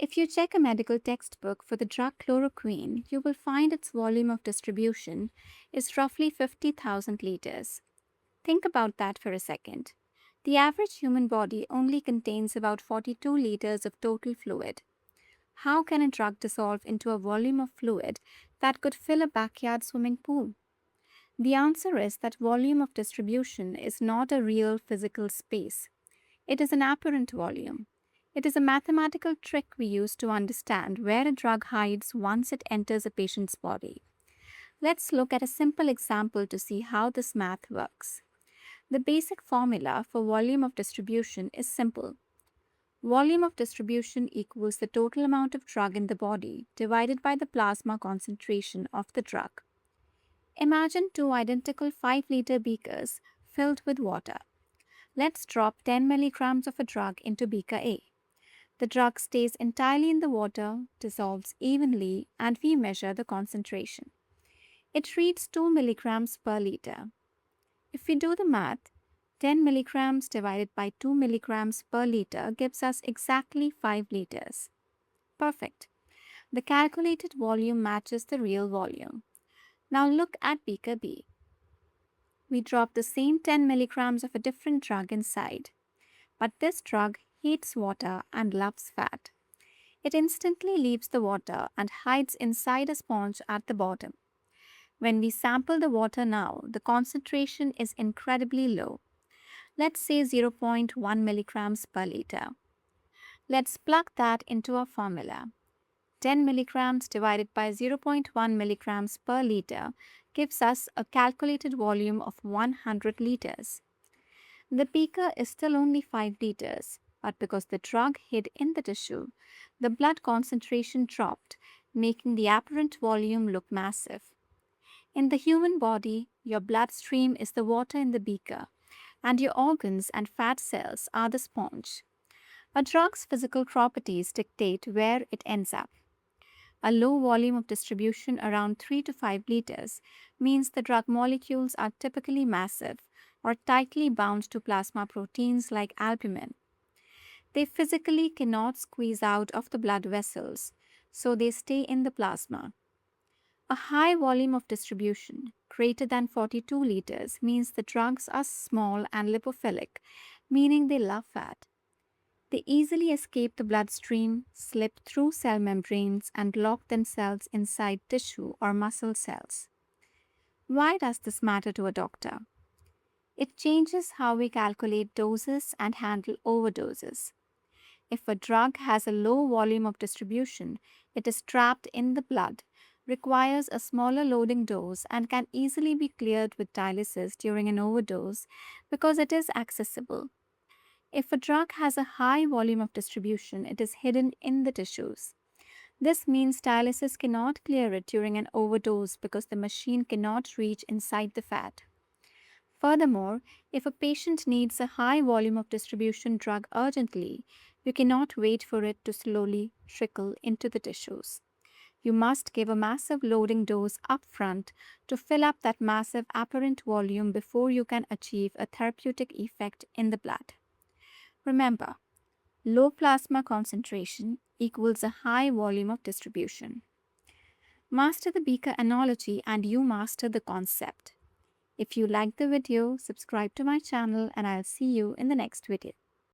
If you check a medical textbook for the drug chloroquine, you will find its volume of distribution is roughly 50,000 liters. Think about that for a second. The average human body only contains about 42 liters of total fluid. How can a drug dissolve into a volume of fluid that could fill a backyard swimming pool? The answer is that volume of distribution is not a real physical space. It is an apparent volume. It is a mathematical trick we use to understand where a drug hides once it enters a patient's body. Let's look at a simple example to see how this math works. The basic formula for volume of distribution is simple. Volume of distribution equals the total amount of drug in the body divided by the plasma concentration of the drug. Imagine two identical 5-liter beakers filled with water. Let's drop 10 milligrams of a drug into beaker A. The drug stays entirely in the water, dissolves evenly, and we measure the concentration. It reads 2 milligrams per liter. If we do the math, 10 milligrams divided by 2 milligrams per liter gives us exactly 5 liters. Perfect. The calculated volume matches the real volume. Now look at beaker B. We drop the same 10 milligrams of a different drug inside. But this drug hates water and loves fat. It instantly leaves the water and hides inside a sponge at the bottom. When we sample the water now, the concentration is incredibly low. Let's say 0.1 milligrams per liter. Let's plug that into our formula. 10 milligrams divided by 0.1 milligrams per liter gives us a calculated volume of 100 liters. The beaker is still only 5 liters, but because the drug hid in the tissue, the blood concentration dropped, making the apparent volume look massive. In the human body, your bloodstream is the water in the beaker, and your organs and fat cells are the sponge. A drug's physical properties dictate where it ends up. A low volume of distribution around 3 to 5 liters means the drug molecules are typically massive or tightly bound to plasma proteins like albumin. They physically cannot squeeze out of the blood vessels, so they stay in the plasma. A high volume of distribution, greater than 42 liters, means the drugs are small and lipophilic, meaning they love fat. They easily escape the bloodstream, slip through cell membranes, and lock themselves inside tissue or muscle cells. Why does this matter to a doctor? It changes how we calculate doses and handle overdoses. If a drug has a low volume of distribution, it is trapped in the blood, requires a smaller loading dose, and can easily be cleared with dialysis during an overdose because it is accessible. If a drug has a high volume of distribution, it is hidden in the tissues. This means dialysis cannot clear it during an overdose because the machine cannot reach inside the fat. Furthermore, if a patient needs a high volume of distribution drug urgently, you cannot wait for it to slowly trickle into the tissues. You must give a massive loading dose upfront to fill up that massive apparent volume before you can achieve a therapeutic effect in the blood. Remember, low plasma concentration equals a high volume of distribution. Master the beaker analogy and you master the concept. If you liked the video, subscribe to my channel and I'll see you in the next video.